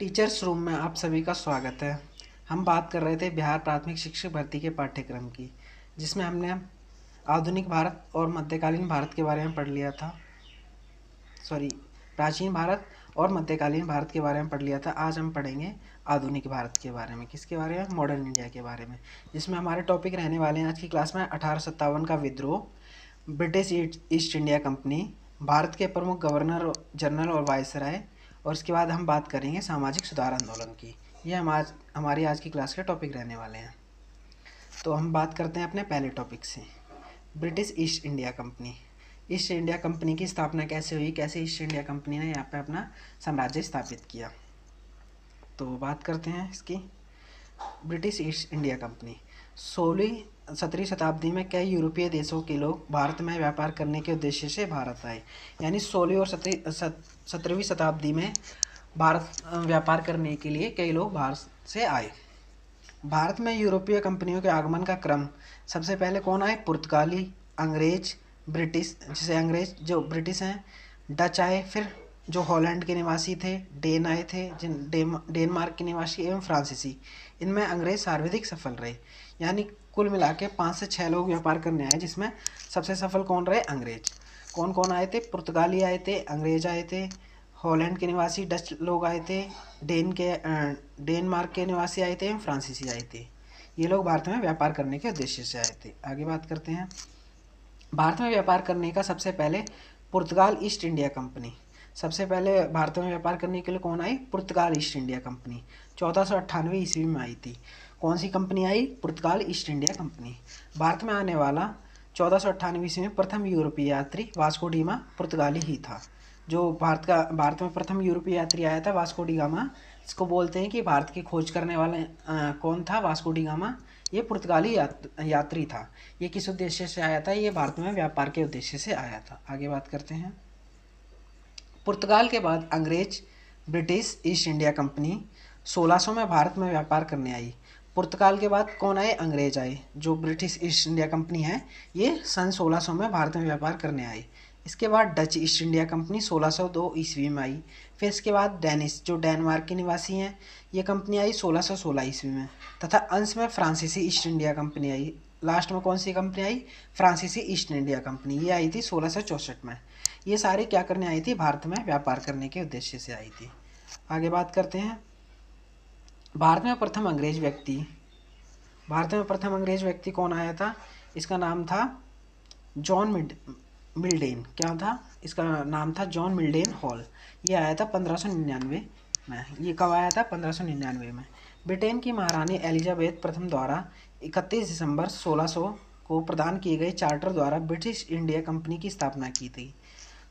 Teachers room में आप सभी का स्वागत है। हम बात कर रहे थे बिहार प्राथमिक शिक्षक भर्ती के पाठ्यक्रम की, जिसमें हमने आधुनिक भारत और मध्यकालीन भारत के बारे में पढ़ लिया था। प्राचीन भारत और मध्यकालीन भारत के बारे में पढ़ लिया था। आज हम पढ़ेंगे आधुनिक भारत के बारे में। किसके बारे में? मॉडर्न इंडिया के बारे में, जिसमें हमारे टॉपिक रहने वाले हैं आज की क्लास में 1857 का विद्रोह, British east India company, Bharat के प्रमुख गवर्नर जनरल और वायसराय, और उसके बाद हम बात करेंगे सामाजिक सुधार आंदोलन की। ये हमारी आज की क्लास के टॉपिक रहने वाले हैं। तो हम बात करते हैं अपने पहले टॉपिक से, British east India company. East India company की स्थापना कैसे हुई, कैसे ईस्ट इंडिया कंपनी ने यहाँ पे अपना साम्राज्य स्थापित किया, तो बात करते हैं इसकी। ब्रिटिश ईस्ट इंडिया कंपनी 16वीं-17वीं शताब्दी में कई यूरोपीय देशों के लोग भारत में व्यापार करने के उद्देश्य से भारत आए। यानी 16वीं और 17वीं शताब्दी में भारत व्यापार करने के लिए कई लोग भारत से आए। भारत में यूरोपीय कंपनियों के आगमन का क्रम, सबसे पहले कौन आए? पुर्तगाली, अंग्रेज, ब्रिटिश, जैसे अंग्रेज जो ब्रिटिश हैं, डच आए, फिर जो हॉलैंड के निवासी थे, डेन आए थे, डेनमार्क के निवासी एवं फ्रांसीसी। इनमें अंग्रेज सर्वाधिक सफल रहे। यानी कुल मिला के 5 से 6 लोग व्यापार करने आए, जिसमें सबसे सफल कौन रहे? अंग्रेज। कौन कौन आए थे? पुर्तगाली आए थे, अंग्रेज आए थे, हॉलैंड के निवासी डच लोग आए थे, डेनमार्क के निवासी आए थे एवं फ्रांसीसी आए थे। ये लोग भारत में व्यापार करने के उद्देश्य से आए थे। आगे बात करते हैं। भारत में व्यापार करने का सबसे पहले पुर्तगाल ईस्ट इंडिया कंपनी, सबसे पहले भारत में व्यापार करने के लिए कौन आई? पुर्तगाल ईस्ट इंडिया कंपनी 1498 ईस्वी में आई थी। कौन सी कंपनी आई? पुर्तगाल ईस्ट इंडिया कंपनी। भारत में आने वाला 1498 ईस्वी में प्रथम यूरोपीय यात्री वास्को डी गामा पुर्तगाली ही था। जो भारत में प्रथम यूरोपीय यात्री आया था वास्को डी गामा, इसको बोलते हैं कि भारत की खोज करने वाले कौन था? Vasco D gamma. ये पुर्तगाली यात्री था। ये किस उद्देश्य से आया था? ये भारत में व्यापार के उद्देश्य से आया था। आगे बात करते हैं। पुर्तगाल के बाद अंग्रेज ब्रिटिश ईस्ट इंडिया कंपनी 1600 में भारत में व्यापार करने आई। पुर्तगाल के बाद कौन आए? अंग्रेज आए। जो ब्रिटिश ईस्ट इंडिया कंपनी है, ये सन 1600 में भारत में व्यापार करने आई। इसके बाद डच ईस्ट इंडिया कंपनी 1602 ईस्वी में आई। फिर इसके बाद डेनिश, जो डेनमार्क के निवासी हैं, ये कंपनी आई 1616 ईस्वी में। तथा अंश में फ्रांसीसी ईस्ट इंडिया कंपनी आई। लास्ट में कौन सी कंपनी आई? फ्रांसीसी ईस्ट इंडिया कंपनी। ये आई थी 1664 में। ये सारे क्या करने आई थी? भारत में व्यापार करने के उद्देश्य से आई थी। आगे बात करते हैं। भारत में प्रथम अंग्रेज व्यक्ति कौन आया था? इसका नाम था जॉन मिल्डेन। क्या था? इसका नाम था जॉन मिल्डेन हॉल। ये आया था 1599 में। ये कब आया था? 1599 में। ब्रिटेन की महारानी एलिजाबेथ प्रथम द्वारा 31 दिसंबर 1600 को प्रदान किए गए चार्टर द्वारा ब्रिटिश इंडिया कंपनी की स्थापना की थी।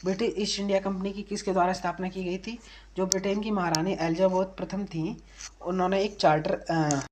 ब्रिटिश ईस्ट इंडिया कंपनी की किसके द्वारा स्थापना की गई थी? जो ब्रिटेन की महारानी एलिजाबेथ प्रथम थी, उन्होंने एक चार्टर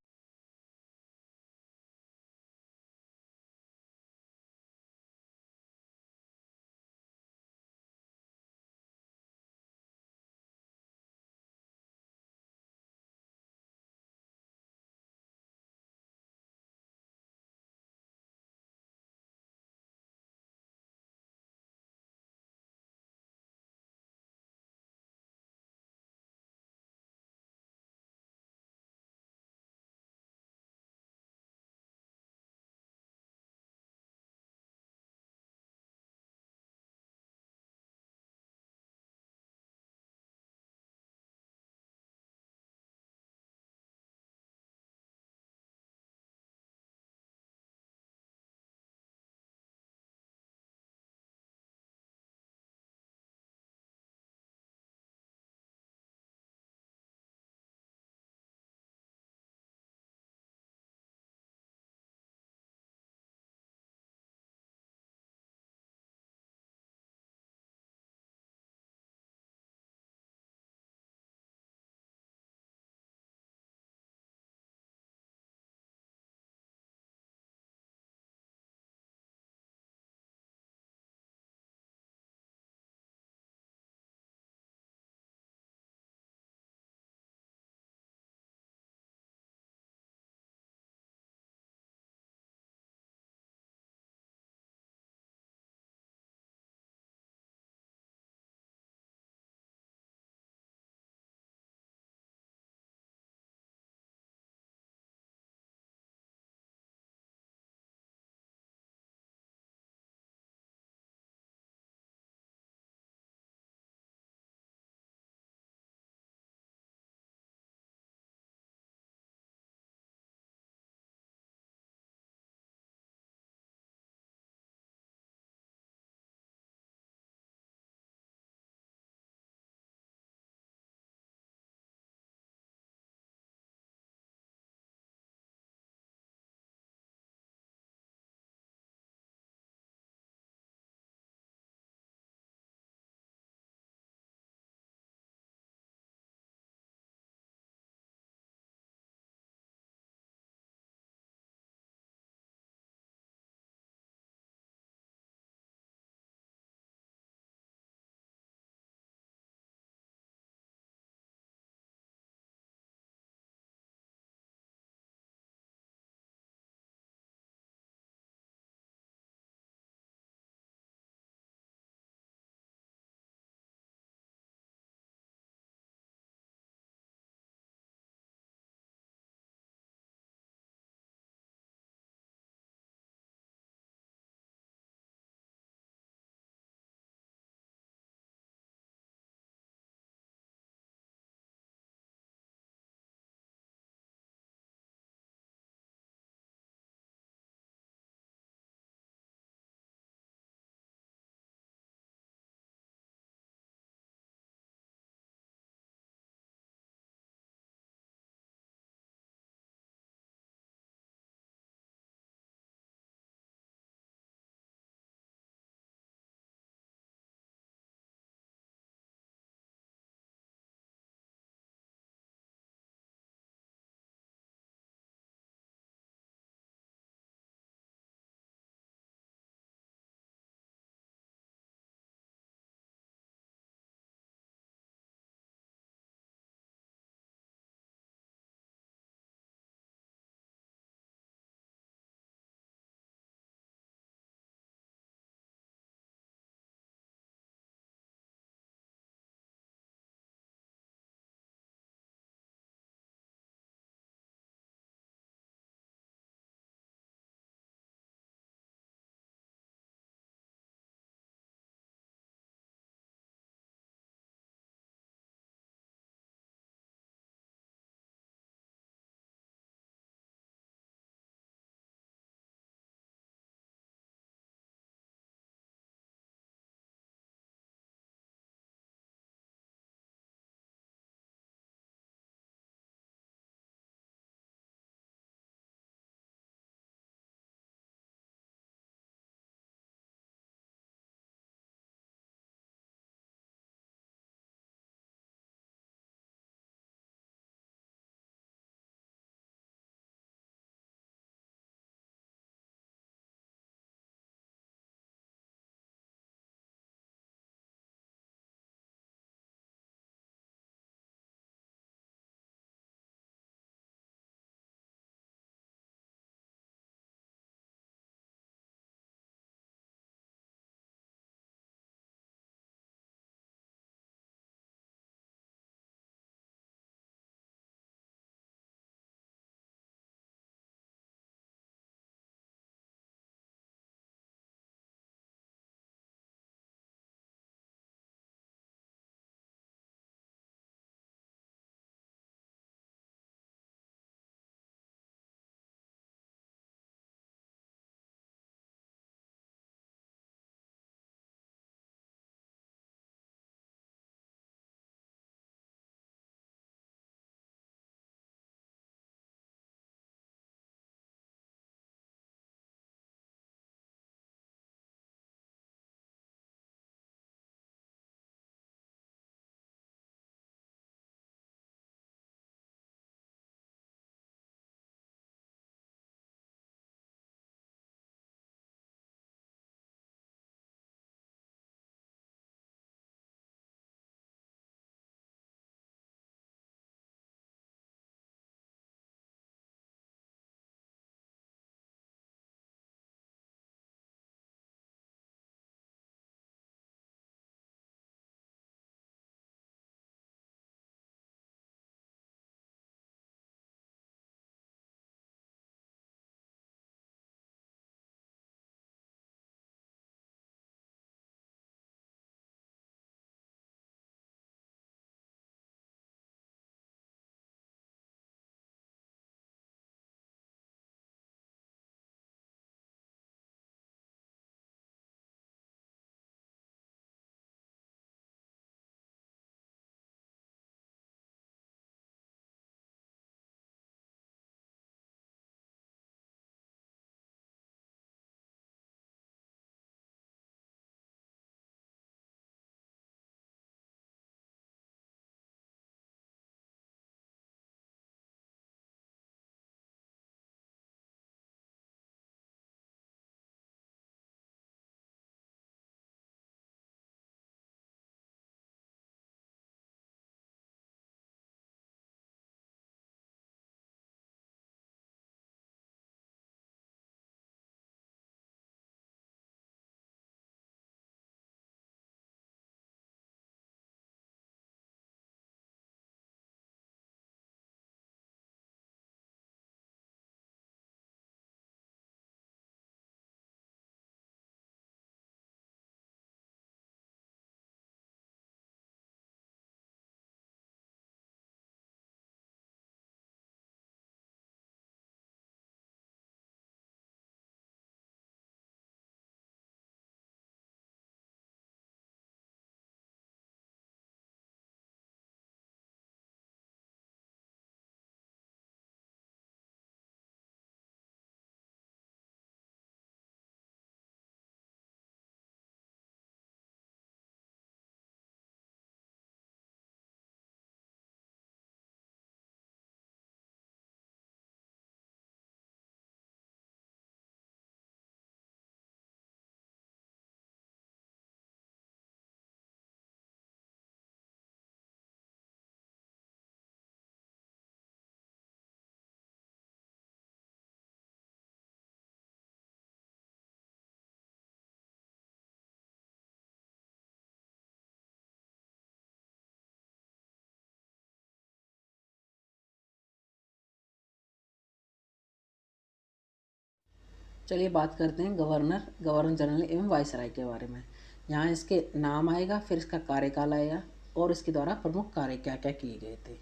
चलिए बात करते हैं गवर्नर जनरल एवं वायसराय के बारे में। यहाँ इसके नाम आएगा, फिर इसका कार्यकाल आएगा और इसके द्वारा प्रमुख कार्य क्या क्या किए गए थे।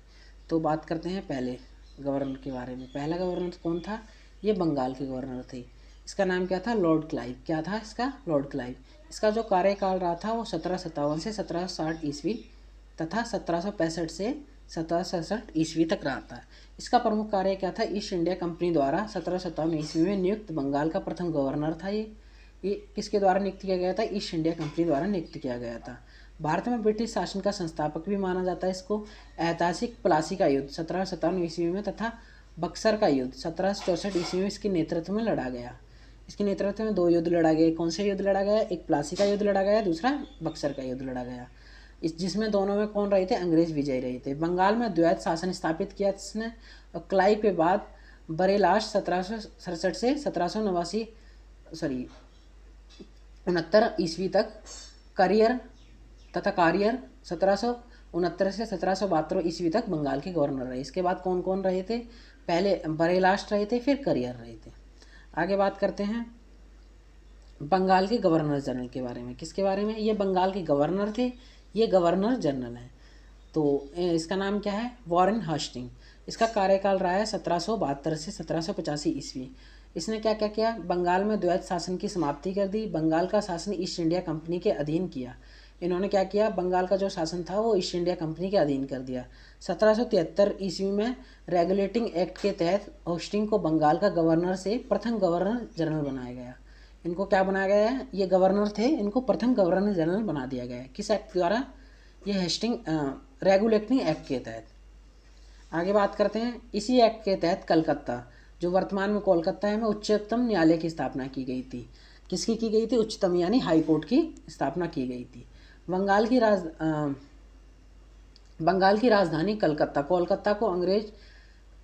तो बात करते हैं पहले गवर्नर के बारे में। पहला गवर्नर कौन था? ये बंगाल के गवर्नर थे। इसका नाम क्या था? Lord Clive. क्या था इसका? Lord Clive. इसका जो कार्यकाल रहा था वो 1757 से 1760 ईस्वी तथा 1765 से 1767 ईस्वी तक रहा था। इसका प्रमुख कार्य क्या था? ईस्ट इंडिया कंपनी द्वारा 1757 ईस्वी में नियुक्त बंगाल का प्रथम गवर्नर था। ये किसके द्वारा नियुक्त किया गया था? ईस्ट इंडिया कंपनी द्वारा नियुक्त किया गया था। भारत में ब्रिटिश शासन का संस्थापक भी माना जाता है इसको। ऐतिहासिक प्लासी का युद्ध 1757 ईस्वी में तथा बक्सर का युद्ध 1764 ईस्वी में इसके नेतृत्व में लड़ा गया। इसके नेतृत्व में 2 युद्ध लड़ा गए। कौन से युद्ध लड़ा गया? एक प्लासी का युद्ध लड़ा गया, दूसरा बक्सर का युद्ध लड़ा गया। जिसमें दोनों में कौन रहे थे? अंग्रेज विजय रहे थे। बंगाल में द्वैत शासन स्थापित किया इसने। और क्लाइव के बाद बरेलाश 1767 से 1769 ईस्वी तक करियर 1769 से 1772 ईस्वी तक बंगाल के गवर्नर रहे। इसके बाद कौन कौन रहे थे? पहले बरेलाश रहे थे, फिर करियर रहे थे। आगे बात करते हैं बंगाल के गवर्नर जनरल के बारे में। किसके बारे में? ये बंगाल के गवर्नर थे, ये गवर्नर जनरल हैं। तो इसका नाम क्या है? Warren Hastings. इसका कार्यकाल रहा है 1772 से 1785 ईस्वी। इसने क्या क्या किया? बंगाल में द्वैत शासन की समाप्ति कर दी। बंगाल का शासन ईस्ट इंडिया कंपनी के अधीन किया। इन्होंने क्या किया? बंगाल का जो शासन था वो ईस्ट इंडिया कंपनी के अधीन कर दिया। 1773 ईस्वी में रेगुलेटिंग एक्ट के तहत होस्टिंग को बंगाल का गवर्नर से प्रथम गवर्नर जनरल बनाया गया। इनको क्या बनाया गया है? ये गवर्नर थे, इनको प्रथम गवर्नर जनरल बना दिया गया है। किस एक्ट द्वारा? ये हेस्टिंग रेगुलेटिंग एक्ट के तहत। आगे बात करते हैं इसी एक्ट के तहत कलकत्ता, जो वर्तमान में कोलकाता है, में उच्चतम न्यायालय की स्थापना की गई थी। किसकी की गई थी? उच्चतम यानी हाई कोर्ट की स्थापना की गई थी। बंगाल की राजधानी कोलकाता को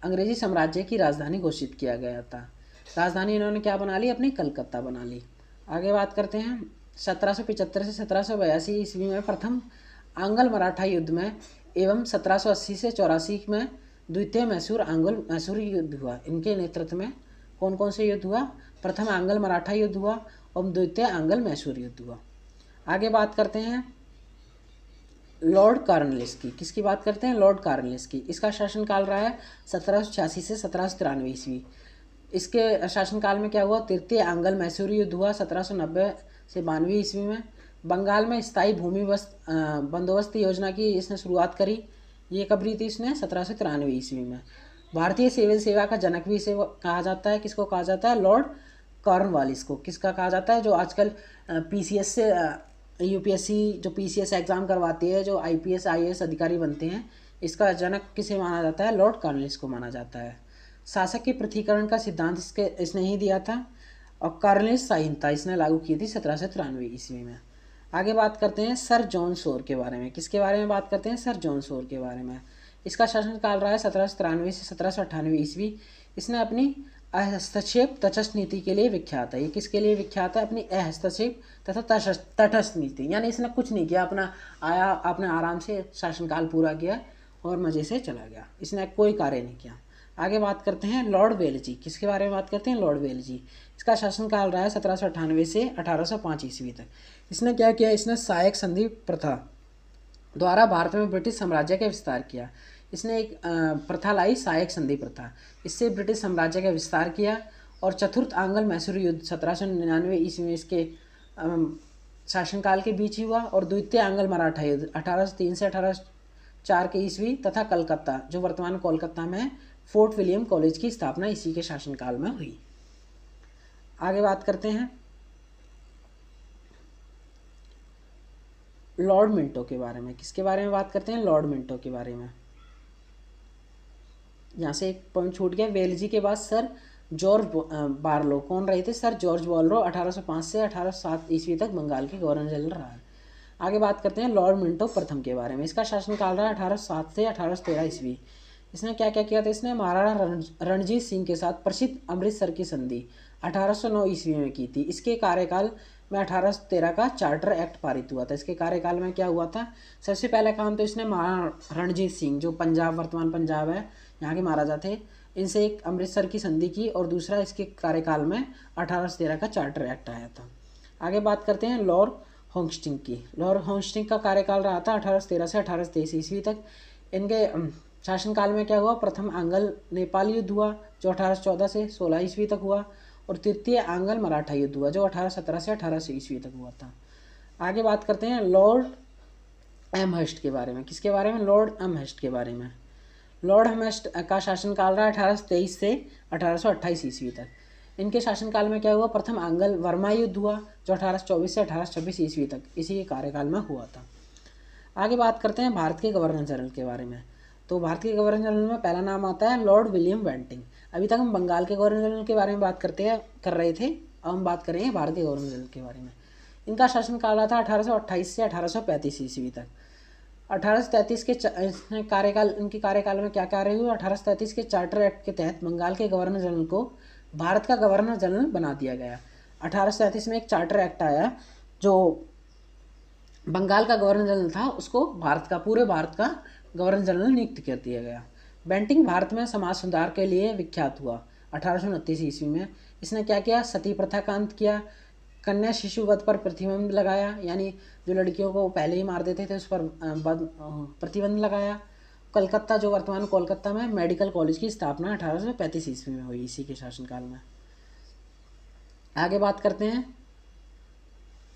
अंग्रेजी साम्राज्य की राजधानी घोषित किया गया था। राजधानी इन्होंने क्या बना ली? अपनी कलकत्ता बना ली। आगे बात करते हैं 1775 से 1782 ईस्वी में प्रथम आंग्ल मराठा युद्ध में एवं 1780 से 84 में द्वितीय मैसूर युद्ध हुआ। इनके नेतृत्व में कौन कौन से युद्ध हुआ? प्रथम आंग्ल मराठा युद्ध हुआ और द्वितीय आंग्ल मैसूर युद्ध हुआ। आगे बात करते हैं लॉर्ड कॉर्नवालिस की। किसकी बात करते हैं? लॉर्ड कॉर्नवालिस की। इसका शासनकाल रहा है 1786 से 1793 ईस्वी। इसके शासनकाल में क्या हुआ? तृतीय आंग्ल मैसूर युद्ध हुआ 1790 से 92 ईस्वी में। बंगाल में स्थायी भूमि बंदोबस्त योजना की इसने शुरुआत करी। ये कब रही थी इसने? 1793 ईस्वी में। भारतीय सिविल सेवा का जनक भी इसे कहा जाता है। किसको कहा जाता है? लॉर्ड कॉर्नवालिस को। किसका कहा जाता है? जो आजकल पीसीएस से यूपीएससी जो पीसीएस एग्जाम करवाती है, जो आईपीएस आईएएस अधिकारी बनते हैं, इसका जनक किसे माना जाता है? लॉर्ड कॉर्नवालिस को माना जाता है। शासक के पृथकीकरण का सिद्धांत इसने ही दिया था और कॉर्नवालिस संहिता इसने लागू की थी 1793 ईस्वी में। आगे बात करते हैं सर जॉन शोर के बारे में। किसके बारे में बात करते हैं? सर जॉन शोर के बारे में। इसका शासनकाल रहा है 1793 से 1798 ईस्वी। इसने अपनी हस्तक्षेप तटस्थ नीति के लिए विख्यात है। ये किसके लिए विख्यात है? अपनी हस्तक्षेप तथा तटस्थ नीति, यानी इसने कुछ नहीं किया, आपने आराम से शासनकाल पूरा किया और मज़े से चला गया, इसने कोई कार्य नहीं किया। आगे बात करते हैं लॉर्ड वेलजी। किसके बारे में बात करते हैं? लॉर्ड वेलजी। इसका शासनकाल रहा है 1798 से 1805 ईस्वी तक। इसने क्या किया? इसने सहायक संधि प्रथा द्वारा भारत में ब्रिटिश साम्राज्य का विस्तार किया। इसने एक प्रथा लाई, सहायक संधि प्रथा। इससे ब्रिटिश साम्राज्य का विस्तार किया और चतुर्थ आंग्ल मैसूर युद्ध 1799 ईस्वी में इसके शासनकाल के बीच ही हुआ और द्वितीय आंग्ल मराठा युद्ध 1803 से 1804 के ईस्वी तथा कलकत्ता, जो वर्तमान कोलकाता में है, फोर्ट विलियम कॉलेज की स्थापना इसी के शासनकाल में हुई। आगे बात करते हैं लॉर्ड मिंटो के बारे में। किसके बारे में बात करते हैं? लॉर्ड मिंटो के बारे में। यहाँ से एक पॉइंट छूट गया। वेलजी के बाद सर जॉर्ज बार्लो। कौन रहे थे? सर जॉर्ज बार्लो 1805 से 1807 ईस्वी तक बंगाल के गवर्नर जनरल रहा है। आगे बात करते हैं लॉर्ड मिंटो प्रथम के बारे में। इसका शासनकाल रहा है 1807 से 1813 ईस्वी। इसने क्या क्या किया था? इसने महाराणा रणजीत सिंह के साथ प्रसिद्ध अमृतसर की संधि 1809 ईस्वी में की थी। इसके कार्यकाल में 1813 का चार्टर एक्ट पारित हुआ था। इसके कार्यकाल में क्या हुआ था? सबसे पहला काम तो इसने महाराणा रणजीत सिंह, जो पंजाब वर्तमान पंजाब है, यहाँ के महाराजा थे, इनसे एक अमृतसर की संधि की और दूसरा इसके कार्यकाल में 1813 का चार्टर एक्ट आया था। आगे बात करते हैं लॉर्ड होस्टिंग की। लॉर्ड होस्टिंग का कार्यकाल रहा था 1813 से 1823 ईस्वी तक। इनके शासनकाल में क्या हुआ, प्रथम आंग्ल नेपाल युद्ध हुआ जो 1814 से 16 ईस्वी तक हुआ, और तृतीय आंग्ल मराठा युद्ध हुआ जो 1817 से 1800 ईस्वी तक हुआ था। आगे बात करते हैं लॉर्ड एमहर्स्ट के बारे में। किसके बारे में, लॉर्ड एमहर्स्ट के बारे में। लॉर्ड एमहर्स्ट का शासनकाल रहा 1823 से 1828 ईस्वी तक। इनके शासनकाल में क्या हुआ, प्रथम आंग्ल वर्मा युद्ध हुआ जो 1824 से 1826 ईस्वी तक इसी के कार्यकाल में हुआ था। आगे बात करते हैं भारत के गवर्नर जनरल के बारे में। तो भारत के गवर्नर जनरल में पहला नाम आता है लॉर्ड विलियम बेंटिंग। अभी तक हम बंगाल के गवर्नर जनरल के बारे में बात कर रहे थे, अब हम बात करेंगे भारत के गवर्नर जनरल के बारे में। इनका शासनकाल रहा था 1828 से 1835 ईस्वी तक। 1833 के इनके कार्यकाल में क्या कार्य हुआ, 1833 के चार्टर एक्ट के तहत बंगाल के गवर्नर जनरल को भारत का गवर्नर जनरल बना दिया गया। 1837 में एक चार्टर एक्ट आया जो बंगाल का गवर्नर जनरल था उसको पूरे भारत का गवर्नर जनरल नियुक्त कर दिया गया। बेंटिंग भारत में समाज सुधार के लिए विख्यात हुआ। 1829 ईस्वी में इसने क्या किया, सती प्रथा का अंत किया, कन्या शिशुवध पर प्रतिबंध लगाया, यानी जो लड़कियों को पहले ही मार देते थे उस पर प्रतिबंध लगाया। कलकत्ता, जो वर्तमान कोलकाता में मेडिकल कॉलेज की स्थापना 1835 ईस्वी में हुई, इसी के शासनकाल में। आगे बात करते हैं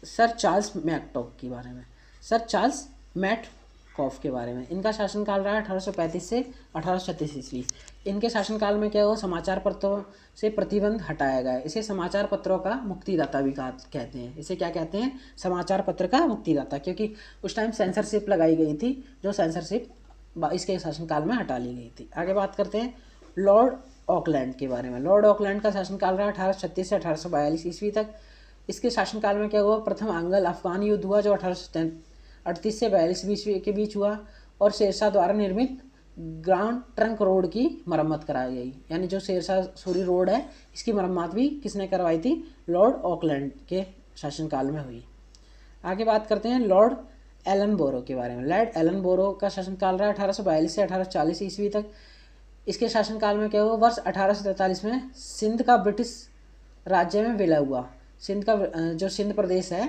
सर चार्ल्स मैकटॉक के बारे में। सर चार्ल्स मैकटॉक के बारे में, इनका शासनकाल रहा 1835 से 1836 ईस्वी। इनके शासनकाल में क्या हुआ, समाचार पत्रों से प्रतिबंध हटाया गया। इसे समाचार पत्रों का मुक्तिदाता भी कहते हैं। इसे क्या कहते हैं, समाचार पत्र का मुक्तिदाता, क्योंकि उस टाइम सेंसरशिप लगाई गई थी, जो सेंसरशिप इसके शासनकाल में हटा ली गई थी। आगे बात करते हैं लॉर्ड ऑकलैंड के बारे में। लॉर्ड ऑकलैंड का शासनकाल रहा 1836 से 1842 ईस्वी तक। इसके शासनकाल में क्या हुआ, प्रथम आंग्ल अफगान युद्ध हुआ जो 1838 से 42 ईस्वी के बीच हुआ, और शेरशाह द्वारा निर्मित ग्रांड ट्रंक रोड की मरम्मत कराई गई। यानी जो शेरशाह सूरी रोड है इसकी मरम्मत भी किसने करवाई थी, लॉर्ड ऑकलैंड के शासनकाल में हुई। आगे बात करते हैं लॉर्ड एलन बोरो के बारे में। लॉर्ड एलन बोरो का शासनकाल रहा 1842 से 1840 ईस्वी तक। इसके शासनकाल में क्या हुआ, वर्ष 1843 में सिंध का ब्रिटिश राज्य में विलय हुआ। सिंध का जो सिंध प्रदेश है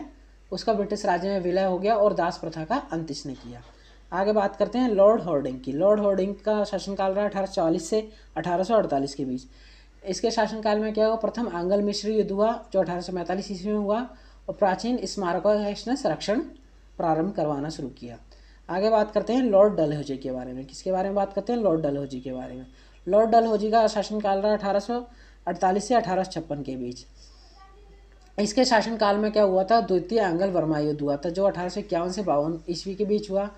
उसका ब्रिटिश राज्य में विलय हो गया और दास प्रथा का अंत इसने किया। आगे बात करते हैं लॉर्ड हॉर्डिंग की। लॉर्ड हॉर्डिंग का शासनकाल रहा 1840 से 1848 के बीच। इसके शासनकाल में क्या हुआ, प्रथम आंग्ल मिस्री युद्ध हुआ जो 1845 ईस्वी में हुआ, और प्राचीन स्मारकों का इसने संरक्षण प्रारंभ करवाना शुरू किया। आगे बात करते हैं लॉर्ड डलहौजी के बारे में। किसके बारे में बात करते हैं, लॉर्ड डलहौजी के बारे में। लॉर्ड डलहौजी का शासनकाल रहा 1848 से 1856 के बीच। इसके शासनकाल में क्या हुआ था, द्वितीय आंग्ल वर्मा युद्ध हुआ था जो 1851 से 52 ईस्वी के बीच हुआ।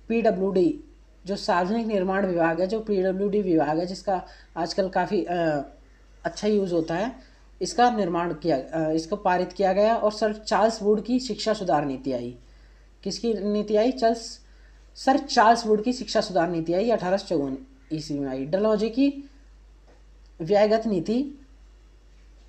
PWD जो सार्वजनिक निर्माण विभाग है, जो PWD विभाग है जिसका आजकल काफ़ी अच्छा यूज़ होता है, इसका निर्माण इसको पारित किया गया, और सर चार्ल्स वुड की शिक्षा सुधार नीति आई। किसकी नीति आई, सर चार्ल्स वुड की शिक्षा सुधार नीति आई, 1854 ईस्वी में आई। डलहौजी की व्ययगत नीति,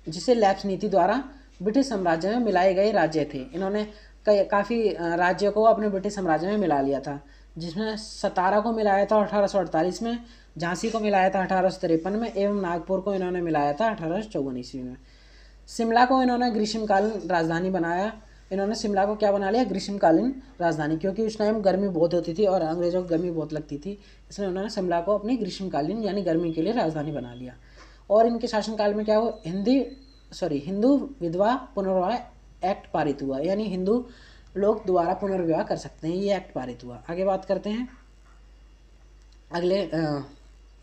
जिसे लैप्स नीति द्वारा ब्रिटिश साम्राज्य में मिलाए गए राज्य थे। इन्होंने काफ़ी राज्यों को अपने ब्रिटिश साम्राज्य में मिला लिया था, जिसमें सतारा को मिलाया था 1848 में, झांसी को मिलाया था 1853 में, एवं नागपुर को इन्होंने मिलाया था 1854 ईस्वी में। शिमला को इन्होंने ग्रीष्मकालीन राजधानी बनाया। इन्होंने शिमला को क्या बना लिया, ग्रीष्मकालीन राजधानी, क्योंकि उस टाइम गर्मी बहुत होती थी और अंग्रेज़ों को गर्मी बहुत लगती थी, इसलिए उन्होंने शिमला को अपनी ग्रीष्मकालीन यानी गर्मी के लिए राजधानी बना लिया। और इनके शासनकाल में क्या हुआ, हिंदू विधवा पुनर्विवाह एक्ट पारित हुआ, यानी हिंदू लोग दोबारा पुनर्विवाह कर सकते हैं, ये एक्ट पारित हुआ। आगे बात करते हैं अगले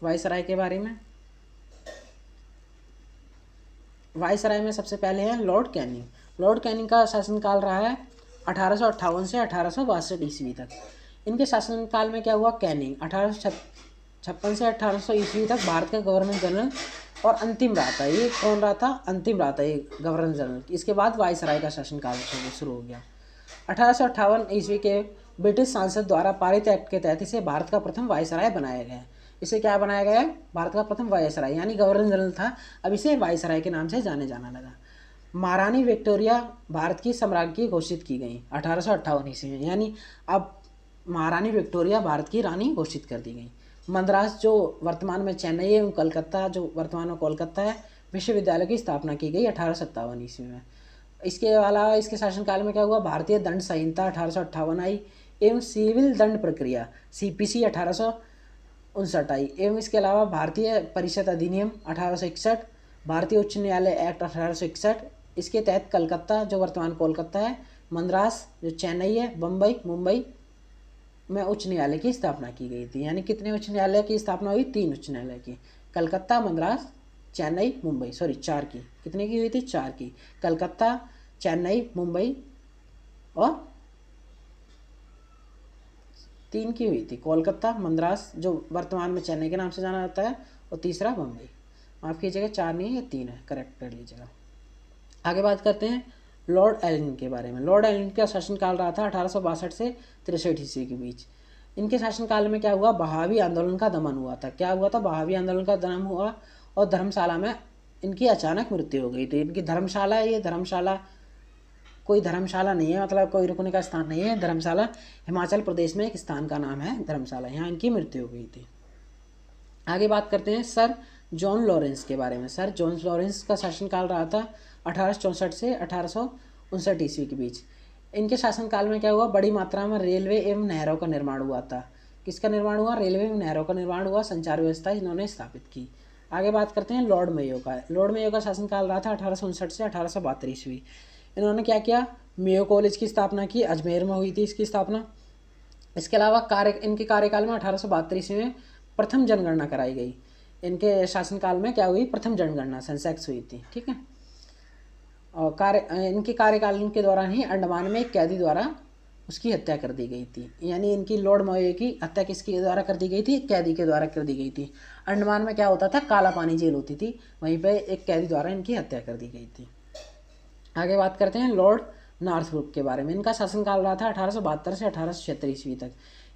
वायसराय के बारे में। वायसराय में सबसे पहले है लॉर्ड कैनिंग। लॉर्ड कैनिंग का शासनकाल रहा है 1858 से 1862 ईस्वी तक। इनके शासनकाल में क्या हुआ, कैनिंग 1856 से 1800 ईस्वी तक भारत का गवर्नर जनरल और अंतिम रहा था। ये कौन रहा था, अंतिम रहा था ये गवर्नर जनरल। इसके बाद वायसराय का शासनकाल शुरू हो गया। 1858 ईस्वी के ब्रिटिश सांसद द्वारा पारित एक्ट के तहत इसे भारत का प्रथम वायसराय बनाया गया। इसे क्या बनाया गया है, भारत का प्रथम वायसराय, यानी गवर्नर जनरल था, अब इसे वायसराय के नाम से जाने जाना लगा। महारानी विक्टोरिया भारत की सम्राज्ञी घोषित की गई 1858 ईस्वी में, यानी अब महारानी विक्टोरिया भारत की रानी घोषित कर दी गई। मद्रास जो वर्तमान में चेन्नई है, कलकत्ता जो वर्तमान में कोलकाता है, विश्वविद्यालय की स्थापना की गई 1857 ईस्वी में। इसके अलावा इसके शासनकाल में क्या हुआ, भारतीय दंड संहिता 1858 आई एवं सिविल दंड प्रक्रिया CPC 1859 आई एवं इसके अलावा भारतीय परिषद अधिनियम 1861, भारतीय उच्च न्यायालय एक्ट 1861, इसके तहत कलकत्ता जो वर्तमान कोलकाता है, मद्रास जो चेन्नई है, बम्बई मुंबई में उच्च न्यायालय की स्थापना की गई थी। यानी कितने उच्च न्यायालय की स्थापना हुई, 3 उच्च न्यायालय की, कलकत्ता, मद्रास, चेन्नई, मुंबई, सॉरी 4 की, कितने की हुई थी, 4 की, कलकत्ता, चेन्नई, मुंबई और 3 की हुई थी, कोलकाता, मद्रास जो वर्तमान में चेन्नई के नाम से जाना जाता है, और तीसरा बम्बई। माफ़ कीजिएगा 4 नहीं है, 3 है, करेक्ट कर लीजिएगा। आगे बात करते हैं लॉर्ड एलिन के बारे में। लॉर्ड एलिन का शासनकाल रहा था 1862 से 63 ईस्वी के बीच। इनके शासनकाल में क्या हुआ, बहावी आंदोलन का दमन हुआ था। क्या हुआ था, बहावी आंदोलन का दमन हुआ और धर्मशाला में इनकी अचानक मृत्यु हो गई थी। इनकी धर्मशाला है, ये धर्मशाला कोई धर्मशाला नहीं है, मतलब कोई रुकने का स्थान नहीं है। धर्मशाला हिमाचल प्रदेश में एक स्थान का नाम है धर्मशाला, यहाँ इनकी मृत्यु हो गई थी। आगे बात करते हैं सर जॉन लॉरेंस के बारे में। सर जॉन लॉरेंस का शासनकाल रहा था 1864 से 1859 ईस्वी के बीच। इनके शासनकाल में क्या हुआ, बड़ी मात्रा में रेलवे एवं नहरों का निर्माण हुआ था। किसका निर्माण हुआ, रेलवे एवं नहरों का निर्माण हुआ, संचार व्यवस्था इन्होंने स्थापित की। आगे बात करते हैं लॉर्ड मेयो का। लॉर्ड मेयो का शासनकाल रहा था 1859 से 1872 ईस्वी। इन्होंने क्या किया, मेयो कॉलेज की स्थापना की, अजमेर में हुई थी इसकी स्थापना। इसके अलावा इनके कार्यकाल में 1872 ईस्वी में प्रथम जनगणना कराई गई। इनके शासनकाल में क्या हुई, प्रथम जनगणना सेंसेक्स हुई थी, ठीक है। और इनके कार्यकाल के दौरान ही अंडमान में एक कैदी द्वारा उसकी हत्या कर दी गई थी। यानी इनकी लॉर्ड मेयो की हत्या किसके द्वारा कर दी गई थी, कैदी के द्वारा कर दी गई थी। अंडमान में क्या होता था, काला पानी जेल होती थी, वहीं पे एक कैदी द्वारा इनकी हत्या कर दी गई थी। आगे बात करते हैं लॉर्ड नॉर्थब्रुक के बारे में। इनका शासनकाल रहा था 1872 से 1876 ईस्वी तक।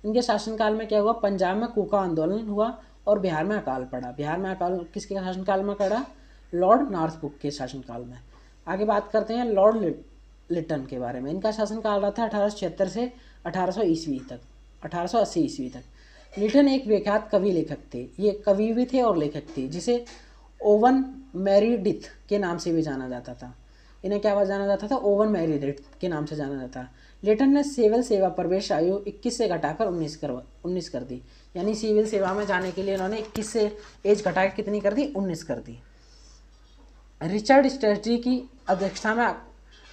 इनके शासनकाल में क्या हुआ, पंजाब में कूका आंदोलन हुआ और बिहार में अकाल पड़ा। बिहार में अकाल किसके शासनकाल में पड़ा, लॉर्ड नॉर्थब्रुक के शासनकाल में। आगे बात करते हैं लॉर्ड लिटन के बारे में। इनका शासनकाल रहा था 1876 से 1800 ईस्वी तक, 1880 ईस्वी तक। लिटन एक विख्यात कवि लेखक थे, ये कवि भी थे और लेखक थे, जिसे ओवन मेरिडिथ के नाम से भी जाना जाता था। इन्हें क्या जाना जाता था, ओवन मेरिडिथ के नाम से जाना जाता। लिटन ने सिविल सेवा प्रवेश आयु 21 से घटाकर 19 कर दी। यानी सिविल सेवा में जाने के लिए इन्होंने 21 से एज घटाकर कितनी कर दी, 19 कर दी। रिचर्ड स्ट्रेटजी की अध्यक्षता में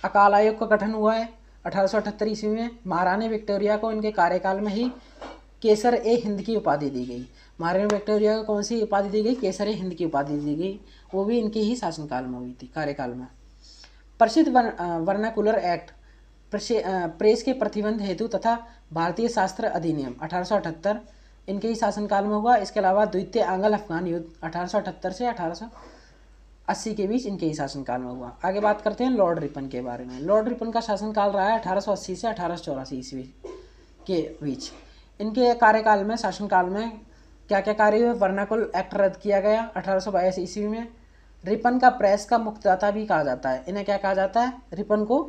अकाल आयोग का गठन हुआ है 1878 ईस्वी में। महारानी विक्टोरिया को इनके कार्यकाल में ही केसर ए हिंद की उपाधि दी गई। महारानी विक्टोरिया को कौन सी उपाधि दी गई, केसर ए हिंद की उपाधि दी गई, वो भी इनके ही शासनकाल में हुई थी, कार्यकाल में। प्रसिद्ध वर्नाकुलर एक्ट, प्रेस के प्रतिबंध हेतु तथा भारतीय शास्त्र अधिनियम 1878 इनके ही शासनकाल में हुआ। इसके अलावा द्वितीय आंग्ल अफगान युद्ध 1878 से 1880 के बीच इनके ही शासनकाल में हुआ। आगे बात करते हैं लॉर्ड रिपन के बारे में। लॉर्ड रिपन का शासनकाल रहा है 1880 से 1884 ईस्वी के बीच। इनके कार्यकाल में, शासनकाल में क्या क्या कार्य हुए, वर्नाकुल एक्ट रद्द किया गया 1882 ईस्वी में। रिपन का प्रेस का मुक्तदाता भी कहा जाता है। इन्हें क्या कहा जाता है, रिपन को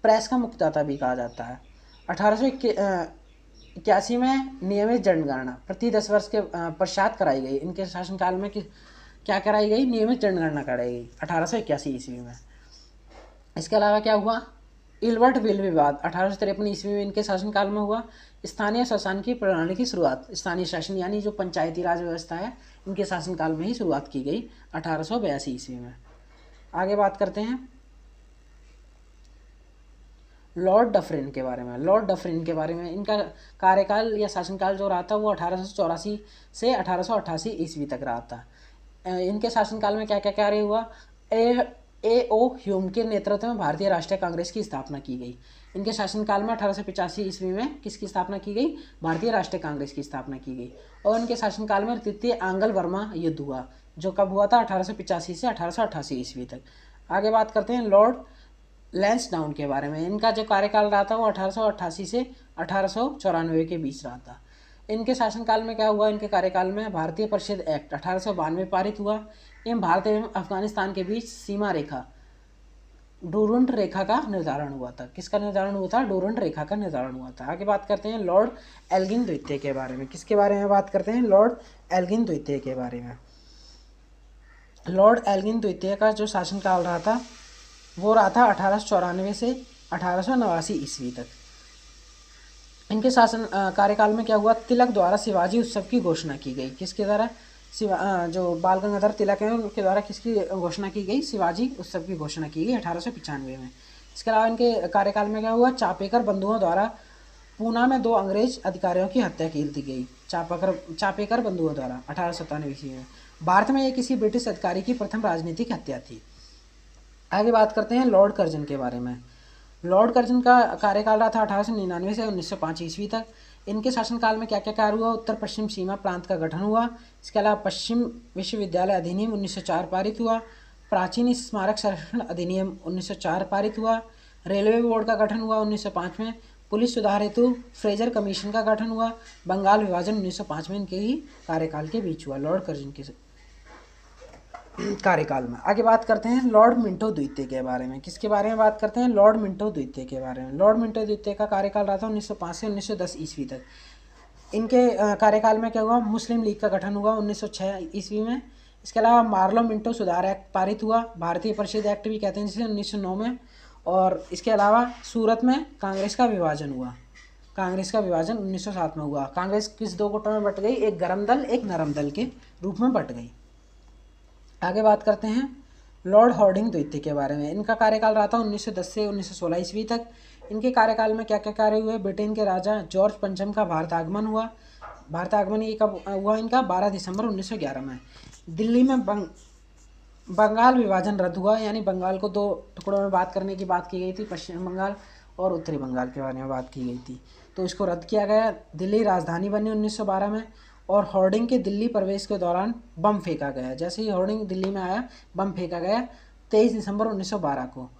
प्रेस का मुक्तदाता भी कहा जाता है। 1881 में नियमित जनगणना प्रति 10 वर्ष के पश्चात कराई गई। इनके शासनकाल में क्या कराई गई, नियमित जनगणना कराई गई 1881 ईस्वी में। इसके अलावा क्या हुआ, इल्बर्ट विल विवाद 1853 ईस्वी में इनके शासनकाल में हुआ। स्थानीय शासन की प्रणाली की शुरुआत, स्थानीय शासन यानी जो पंचायती राज व्यवस्था है, इनके शासनकाल में ही शुरुआत की गई 1882 ईस्वी में। आगे बात करते हैं लॉर्ड डफरिन के बारे में। लॉर्ड डफरिन के बारे में, इनका कार्यकाल या शासनकाल जो रहा था वो 1884 से 1888 ईस्वी तक रहा था। इनके शासनकाल में क्या क्या कार्य हुआ, A.O. ह्यूम के नेतृत्व में भारतीय राष्ट्रीय कांग्रेस की स्थापना की गई। इनके शासनकाल में 1885 ईस्वी में किसकी स्थापना की गई, भारतीय राष्ट्रीय कांग्रेस की स्थापना की गई। और इनके शासनकाल में तृतीय आंग्ल वर्मा युद्ध हुआ, जो कब हुआ था, 1885 से 1888 ईस्वी तक। आगे बात करते हैं लॉर्ड लैंसडाउन के बारे में। इनका जो कार्यकाल रहा था वो 1888 से 1894 के बीच रहा था। इनके शासनकाल में क्या हुआ, इनके कार्यकाल में भारतीय परिषद एक्ट 1892 पारित हुआ एवं भारत एवं अफगानिस्तान के बीच सीमा रेखा डूरंट रेखा का निर्धारण हुआ था। किसका निर्धारण हुआ था? डूरंट रेखा का निर्धारण हुआ था। आगे बात करते हैं लॉर्ड एल्गिन द्वितीय के बारे में। किसके बारे में बात करते हैं? लॉर्ड एल्गिन द्वितीय के बारे में। लॉर्ड एल्गिन द्वितीय का जो शासनकाल रहा था वो रहा था 1894 से 1889 ईस्वी तक। इनके शासन कार्यकाल में क्या हुआ? तिलक द्वारा शिवाजी उत्सव की घोषणा की गई। किसके द्वारा? जो बाल गंगाधर तिलक हैं उनके द्वारा किसकी घोषणा की गई? शिवाजी उत्सव की घोषणा की गई 1895 में। इसके अलावा इनके कार्यकाल में क्या हुआ? चापेकर बंधुओं द्वारा पूना में 2 अंग्रेज अधिकारियों की हत्या की दी गई। चापेकर बंधुओं द्वारा 1897 ईस्वी में। भारत में ये किसी ब्रिटिश अधिकारी की प्रथम राजनीतिक हत्या थी। आगे बात करते हैं लॉर्ड कर्जन के बारे में। लॉर्ड कर्जन का कार्यकाल रहा था 1899 से 1905 ईस्वी तक। इनके शासनकाल में क्या क्या कार्य हुआ? उत्तर पश्चिम सीमा प्रांत का गठन हुआ। इसके अलावा पश्चिम विश्वविद्यालय अधिनियम 1904 पारित हुआ। प्राचीन स्मारक संरक्षण अधिनियम 1904 पारित हुआ। रेलवे बोर्ड का गठन हुआ 1905 में। पुलिस सुधार हेतु फ्रेजर कमीशन का गठन हुआ। बंगाल विभाजन 1905 में इनके ही कार्यकाल के बीच हुआ, लॉर्ड कर्जन के कार्यकाल में। आगे बात करते हैं लॉर्ड मिंटो द्वितीय के बारे में। किसके बारे में बात करते हैं? लॉर्ड मिंटो द्वितीय के बारे में। लॉर्ड मिंटो द्वितीय का कार्यकाल रहा था 1905 से 1910 ईस्वी तक। इनके कार्यकाल में क्या हुआ? मुस्लिम लीग का गठन हुआ 1906 ईस्वी में। इसके अलावा मार्लो मिंटो सुधार एक्ट पारित हुआ, भारतीय परिषद एक्ट भी कहते हैं जिसे, 1909 में। और इसके अलावा सूरत में कांग्रेस का विभाजन हुआ। कांग्रेस का विभाजन 1907 में हुआ। कांग्रेस किस 2 गुटों में बट गई? एक गर्म दल, एक नरम दल के रूप में बट गई। आगे बात करते हैं लॉर्ड हॉर्डिंग द्वितीय के बारे में। इनका कार्यकाल रहा था 1910 से 1916 ईस्वी तक। इनके कार्यकाल में क्या क्या कार्य हुए? ब्रिटेन के राजा जॉर्ज पंचम का भारत आगमन हुआ। भारत आगमन ये कब हुआ इनका? 12 दिसंबर 1911 में। दिल्ली में बंगाल विभाजन रद्द हुआ, यानी बंगाल को 2 टुकड़ों में बात करने की बात की गई थी। पश्चिम बंगाल और उत्तरी बंगाल के बारे में बात की गई थी, तो इसको रद्द किया गया। दिल्ली राजधानी बनी 1912 में। और हॉर्डिंग के दिल्ली प्रवेश के दौरान बम फेंका गया। जैसे ही हॉर्डिंग दिल्ली में आया, बम फेंका गया 23 दिसंबर 1912 को।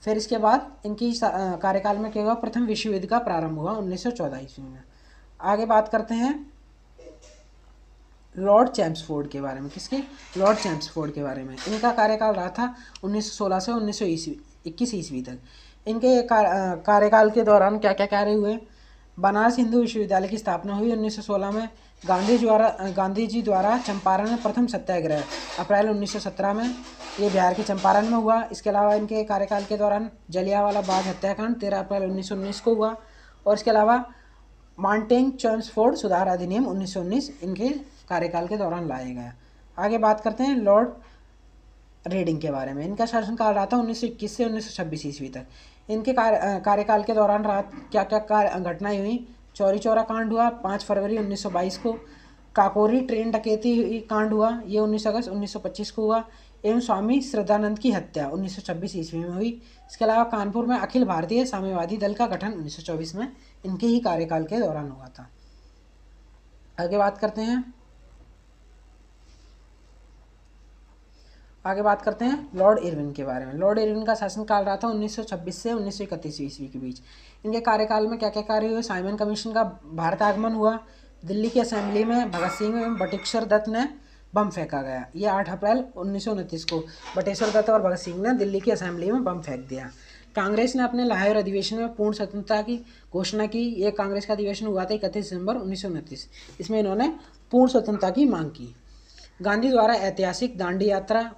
फिर इसके बाद इनकी कार्यकाल में क्या हुआ? प्रथम विश्व युद्ध का प्रारंभ हुआ 1914 ईस्वी में। आगे बात करते हैं लॉर्ड चैम्सफोर्ड के बारे में। किसके? लॉर्ड चैम्सफोर्ड के बारे में। इनका कार्यकाल रहा था 1916 से 1921 ईस्वी तक। इनके कार्यकाल के दौरान क्या क्या कार्य हुए? बनारस हिंदू विश्वविद्यालय की स्थापना हुई 1916 में। गांधी जी द्वारा चंपारण में प्रथम सत्याग्रह अप्रैल 1917 में, ये बिहार के चंपारण में हुआ। इसके अलावा इनके कार्यकाल के दौरान जलियांवाला बाग हत्याकांड 13 अप्रैल 1919 को हुआ। और इसके अलावा माउंटेन चैम्सफोर्ड सुधार अधिनियम 1919 इनके कार्यकाल के दौरान लाया गया। आगे बात करते हैं लॉर्ड रीडिंग के बारे में। इनका शासनकाल रहा था 1921 से 1926 ईस्वी तक। इनके कार्यकाल के दौरान क्या क्या घटनाएं हुई? चौरी चौरा कांड हुआ 5 फरवरी 1922 को। काकोरी ट्रेन डकैती कांड हुआ, ये 19 अगस्त 1925 को हुआ। एवं स्वामी श्रद्धानंद की हत्या 1926 ईस्वी में हुई। इसके अलावा कानपुर में अखिल भारतीय साम्यवादी दल का गठन 1924 में इनके ही कार्यकाल के दौरान हुआ था। आगे बात करते हैं लॉर्ड इरविन के बारे में। लॉर्ड इरविन का शासनकाल रहा था 1926 से 1931 ईस्वी के बीच। इनके कार्यकाल में क्या क्या कार्य हुए? साइमन कमीशन का भारत आगमन हुआ। दिल्ली की असेंबली में भगत सिंह एवं बटेश्वर दत्त ने बम फेंका गया। ये 8 अप्रैल 1929 को बटेश्वर दत्त और भगत सिंह ने दिल्ली की असेंबली में बम फेंक दिया। कांग्रेस ने अपने लाहौर अधिवेशन में पूर्ण स्वतंत्रता की घोषणा की। ये कांग्रेस का अधिवेशन हुआ था 31 दिसंबर 1929। इसमें इन्होंने पूर्ण स्वतंत्रता की मांग की। गांधी द्वारा ऐतिहासिक दांडी यात्रा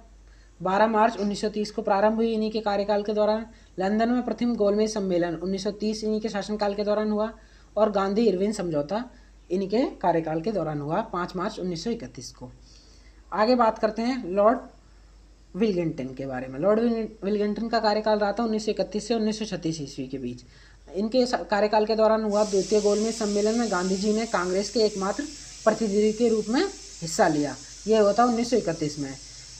12 मार्च 1930 को प्रारंभ हुई इन्हीं के कार्यकाल के दौरान। लंदन में प्रथम गोलमेज सम्मेलन 1930 इन्हीं के शासनकाल के दौरान हुआ। और गांधी इरविन समझौता इन्हीं के कार्यकाल के दौरान हुआ 5 मार्च 1931 को। आगे बात करते हैं लॉर्ड विलिंगटन के बारे में। लॉर्ड विलिंगटन का कार्यकाल रहा था 1931 से 1936 ईस्वी के बीच। इनके कार्यकाल के दौरान हुआ द्वितीय गोलमेज सम्मेलन में गांधी जी ने कांग्रेस के एकमात्र प्रतिनिधि के रूप में हिस्सा लिया। यह हुआ था 1931 में।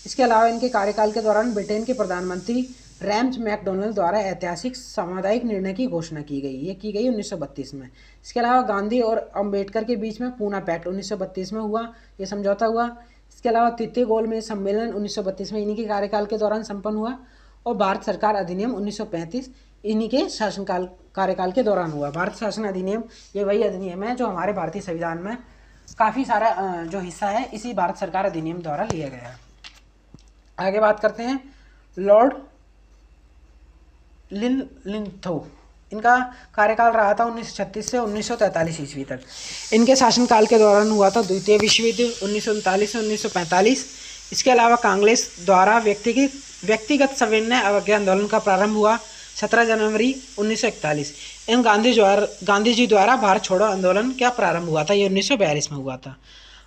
इसके अलावा इनके कार्यकाल के दौरान ब्रिटेन के प्रधानमंत्री रैम्स मैकडोनल्ड द्वारा ऐतिहासिक सामुदायिक निर्णय की घोषणा की गई। ये की गई 1932 में। इसके अलावा गांधी और अम्बेडकर के बीच में पूना पैक्ट 1932 में हुआ, ये समझौता हुआ। इसके अलावा तृतीय गोलमेज सम्मेलन 1932 में इन्हीं के कार्यकाल के दौरान संपन्न हुआ। और भारत सरकार अधिनियम 1935 इन्हीं के कार्यकाल के दौरान हुआ। भारत शासन अधिनियम ये वही अधिनियम है जो हमारे भारतीय संविधान में काफ़ी सारा जो हिस्सा है इसी भारत सरकार अधिनियम द्वारा लिया गया है। आगे बात करते हैं लॉर्ड लिनलिंगथो। इनका कार्यकाल रहा था 1936 से 1943 ईस्वी तक। इनके शासनकाल के दौरान हुआ था द्वितीय विश्व युद्ध 1939 से 1945। इसके अलावा कांग्रेस द्वारा व्यक्तिगत सविनय अवज्ञा आंदोलन का प्रारंभ हुआ 17 जनवरी 1941। एवं गांधी जी द्वारा भारत छोड़ो आंदोलन क्या प्रारंभ हुआ था, ये 1942 में हुआ था।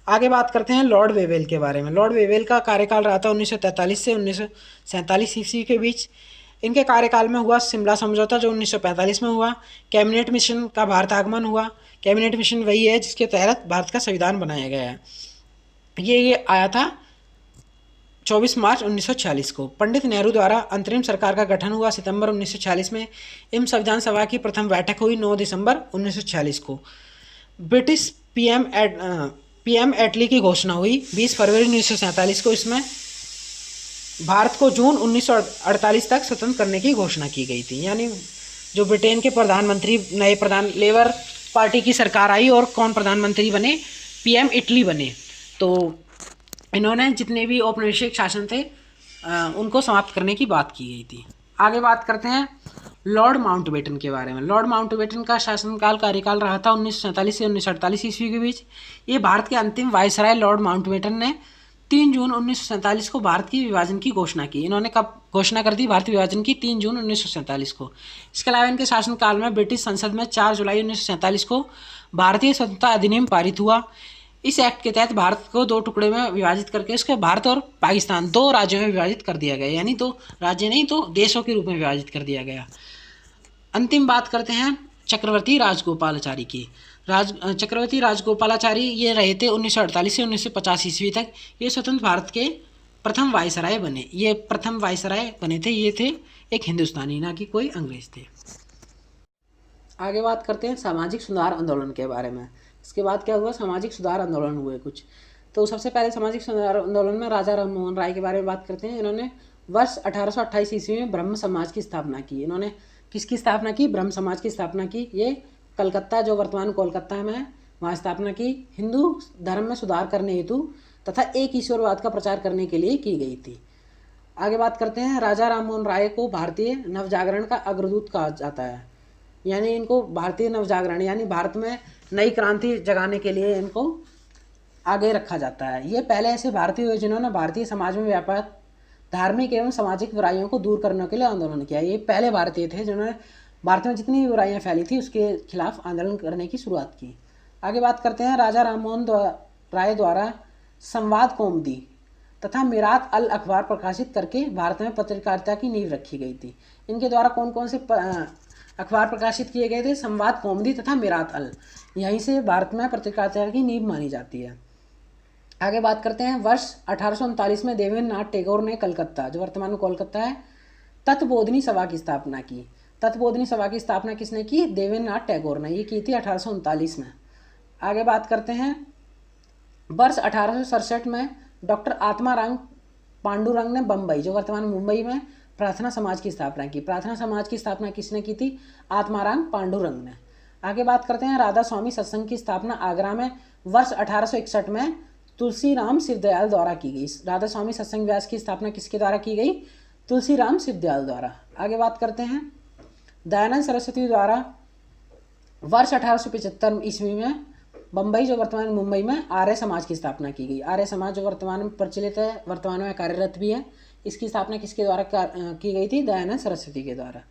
आगे बात करते हैं लॉर्ड वेवेल के बारे में। लॉर्ड वेवेल का कार्यकाल रहा था 1943 से 1947 ईस्वी के बीच। इनके कार्यकाल में हुआ शिमला समझौता जो 1945 में हुआ। कैबिनेट मिशन का भारत आगमन हुआ। कैबिनेट मिशन वही है जिसके तहत भारत का संविधान बनाया गया है। ये आया था 24 मार्च 1946 को। पंडित नेहरू द्वारा अंतरिम सरकार का गठन हुआ सितंबर 1946 में। एवं संविधान सभा की प्रथम बैठक हुई 9 दिसंबर 1946 को। ब्रिटिश पीएम एटली की घोषणा हुई 20 फरवरी 1947 को। इसमें भारत को जून 1948 तक स्वतंत्र करने की घोषणा की गई थी। यानी जो ब्रिटेन के प्रधानमंत्री नए लेबर पार्टी की सरकार आई और कौन प्रधानमंत्री बने, पीएम इटली बने। तो इन्होंने जितने भी औपनिवेशिक शासन थे उनको समाप्त करने की बात की गई थी। आगे बात करते हैं लॉर्ड माउंटबेटन के बारे में। लॉर्ड माउंटबेटन का शासनकाल कार्यकाल रहा था 1947 से 1948 ईस्वी के बीच। ये भारत के अंतिम वायसराय लॉर्ड माउंटबेटन ने 3 जून 1947 को भारत की विभाजन की घोषणा की। इन्होंने कब घोषणा कर दी भारतीय विभाजन की? 3 जून 1947 को। इसके अलावा इनके शासनकाल में ब्रिटिश संसद में 4 जुलाई 1947 को भारतीय स्वतंत्रता अधिनियम पारित हुआ। इस एक्ट के तहत भारत को 2 टुकड़े में विभाजित करके उसको भारत और पाकिस्तान 2 राज्यों में विभाजित कर दिया गया। यानी 2 राज्य नहीं, 2 देशों के रूप में विभाजित कर दिया गया। अंतिम बात करते हैं चक्रवर्ती राजगोपालाचारी की। चक्रवर्ती राजगोपालाचारी ये रहे थे 1948 से 1950 ईस्वी तक। ये स्वतंत्र भारत के प्रथम वायसराय बने। ये प्रथम वायसराय बने थे। ये थे एक हिंदुस्तानी, ना कि कोई अंग्रेज थे। आगे बात करते हैं सामाजिक सुधार आंदोलन के बारे में। इसके बाद क्या हुआ? सामाजिक सुधार आंदोलन हुए कुछ। तो सबसे पहले सामाजिक सुधार आंदोलन में राजा राममोहन राय के बारे में बात करते हैं। इन्होंने वर्ष 1828 ईस्वी में ब्रह्म समाज की स्थापना की। इन्होंने किसकी स्थापना की? ब्रह्म समाज की स्थापना की। ये कलकत्ता, जो वर्तमान कोलकाता में है, वहाँ स्थापना की। हिंदू धर्म में सुधार करने हेतु तथा एक ईश्वरवाद का प्रचार करने के लिए की गई थी। आगे बात करते हैं राजा राममोहन राय को भारतीय नवजागरण का अग्रदूत कहा जाता है। यानी इनको भारतीय नवजागरण यानी भारत में नई क्रांति जगाने के लिए इनको आगे रखा जाता है। ये पहले ऐसे भारतीय हुए जिन्होंने भारतीय समाज में व्यापक धार्मिक एवं सामाजिक बुराइयों को दूर करने के लिए आंदोलन किया। ये पहले भारतीय थे जिन्होंने भारत में जितनी बुराइयां फैली थी उसके खिलाफ आंदोलन करने की शुरुआत की। आगे बात करते हैं राजा राममोहन राय द्वारा संवाद कौमुदी तथा मिरात अल अखबार प्रकाशित करके भारत में पत्रकारिता की नींव रखी गई थी। इनके द्वारा कौन कौन से अखबार प्रकाशित किए गए थे? संवाद कौमुदी तथा मिरात अल। यहीं से भारत में पत्रकारिता की नींव मानी जाती है। आगे बात करते हैं वर्ष 1839 में देवेंद्र नाथ टैगोर ने कलकत्ता, जो वर्तमान में कोलकाता है, तत्बोधिनी सभा की स्थापना की। तत्बोधिनी सभा की स्थापना किसने की? देवेंद्र नाथ टैगोर ने। ये की थी 1839 में। आगे बात करते हैं वर्ष 1867 में डॉक्टर आत्माराम पांडुरंग ने बम्बई, जो वर्तमान मुंबई में, प्रार्थना समाज की स्थापना की। प्रार्थना समाज की स्थापना किसने की थी? आत्माराम पांडुरंग ने। आगे बात करते हैं राधा स्वामी सत्संग की स्थापना आगरा में वर्ष 1861 में तुलसीराम सिरदयाल द्वारा की गई। राधा स्वामी सत्संग व्यास की स्थापना किसके द्वारा की गई? तुलसीराम सिरदयाल द्वारा। आगे बात करते हैं दयानंद सरस्वती द्वारा वर्ष 1875 ईस्वी में बम्बई, जो वर्तमान मुंबई में, आर्य समाज की स्थापना की गई। आर्य समाज जो वर्तमान में प्रचलित है, वर्तमान में कार्यरत भी है, इसकी स्थापना किसके द्वारा की गई थी? दयानंद सरस्वती के द्वारा।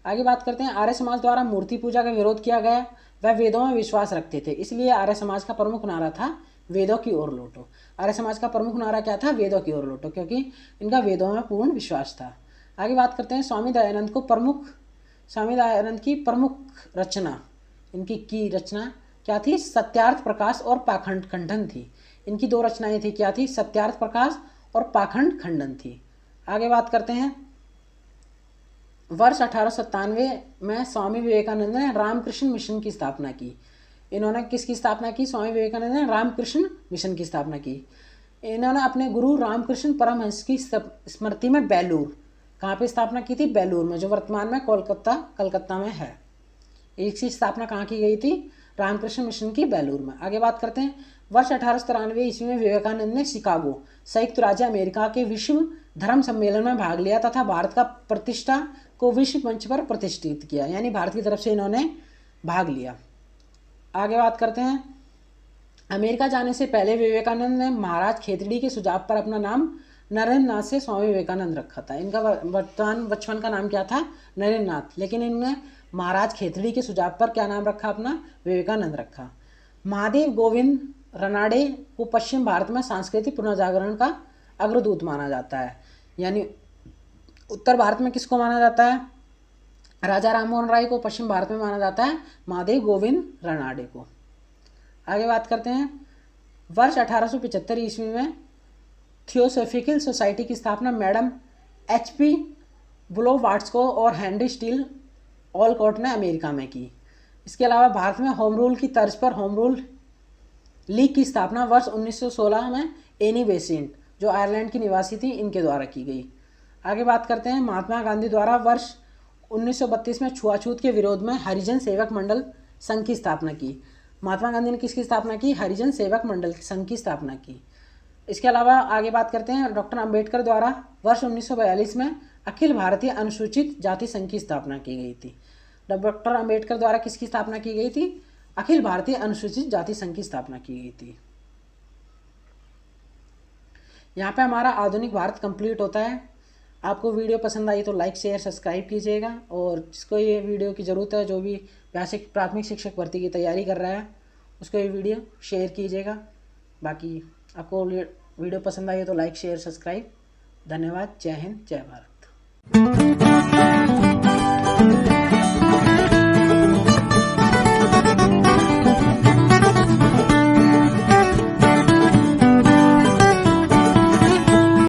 आगे बात करते हैं आर्य समाज द्वारा मूर्ति पूजा का विरोध किया गया। वह वेदों में विश्वास रखते थे, इसलिए आर्य समाज का प्रमुख नारा था वेदों की ओर लौटो। आर्य समाज का प्रमुख नारा क्या था? वेदों की ओर लौटो, क्योंकि इनका वेदों में पूर्ण विश्वास था। आगे बात करते हैं स्वामी दयानंद की प्रमुख रचना, इनकी रचना क्या थी? सत्यार्थ प्रकाश और पाखंड खंडन थी। इनकी 2 रचनाएं थी। क्या थी? सत्यार्थ प्रकाश और पाखंड खंडन थी। आगे बात करते हैं वर्ष 1897 में स्वामी विवेकानंद ने रामकृष्ण मिशन की स्थापना की। इन्होंने किसकी स्थापना की? स्वामी विवेकानंद ने रामकृष्ण मिशन की स्थापना की। इन्होंने अपने गुरु रामकृष्ण परमहंस की स्मृति में बेलूर, कहाँ पे स्थापना की थी? बेलूर में, जो वर्तमान में कलकत्ता में है। इसकी स्थापना कहाँ की गई थी? रामकृष्ण मिशन की बेलूर में। आगे बात करते हैं वर्ष 1893 ईस्वी में विवेकानंद ने शिकागो, संयुक्त राज्य अमेरिका के विश्व धर्म सम्मेलन में भाग लिया तथा भारत का प्रतिष्ठा को विश्व मंच पर प्रतिष्ठित किया, यानी भारत की तरफ से इन्होंने भाग लिया। आगे बात करते हैं, अमेरिका जाने से पहले विवेकानंद ने महाराज खेतड़ी के सुझाव पर अपना नाम नरेंद्र नाथ से स्वामी विवेकानंद रखा था। इनका वर्तमान बचपन का नाम क्या था? नरेंद्र नाथ, लेकिन इन्होंने महाराज खेतड़ी के सुझाव पर क्या नाम रखा अपना? विवेकानंद रखा। महादेव गोविंद रनाडे को पश्चिम भारत में सांस्कृतिक पुनर्जागरण का अग्रदूत माना जाता है, यानी उत्तर भारत में किसको माना जाता है? राजा राममोहन राय को। पश्चिम भारत में माना जाता है महादेव गोविंद रनाडे को। आगे बात करते हैं, वर्ष 1875 ईस्वी में थियोसॉफिकल सोसाइटी की स्थापना मैडम HP ब्लोवार्ट्ज़ और हेनरी स्टील ऑलकॉट ने अमेरिका में की। इसके अलावा भारत में होम रूल की तर्ज पर होम रूल लीग की स्थापना वर्ष 1916 में एनी बेसेंट, जो आयरलैंड की निवासी थी, इनके द्वारा की गई। आगे बात करते हैं, महात्मा गांधी द्वारा वर्ष 1932 में छुआछूत के विरोध में हरिजन सेवक मंडल संघ की स्थापना की। महात्मा गांधी ने किसकी स्थापना की? हरिजन सेवक मंडल संघ की स्थापना की। इसके अलावा आगे बात करते हैं, डॉक्टर अंबेडकर द्वारा वर्ष 1942 में अखिल भारतीय अनुसूचित जाति संघ की स्थापना की गई थी। डॉक्टर अंबेडकर द्वारा किसकी स्थापना की गई थी? अखिल भारतीय अनुसूचित जाति संघ की स्थापना की गई थी। यहाँ पे हमारा आधुनिक भारत कंप्लीट होता है। आपको वीडियो पसंद आई तो लाइक शेयर सब्सक्राइब कीजिएगा, और जिसको ये वीडियो की ज़रूरत है, जो भी प्राथमिक शिक्षक भर्ती की तैयारी कर रहा है, उसको ये वीडियो शेयर कीजिएगा। बाकी आपको वीडियो पसंद आई तो लाइक शेयर सब्सक्राइब। धन्यवाद। जय हिंद, जय भारत।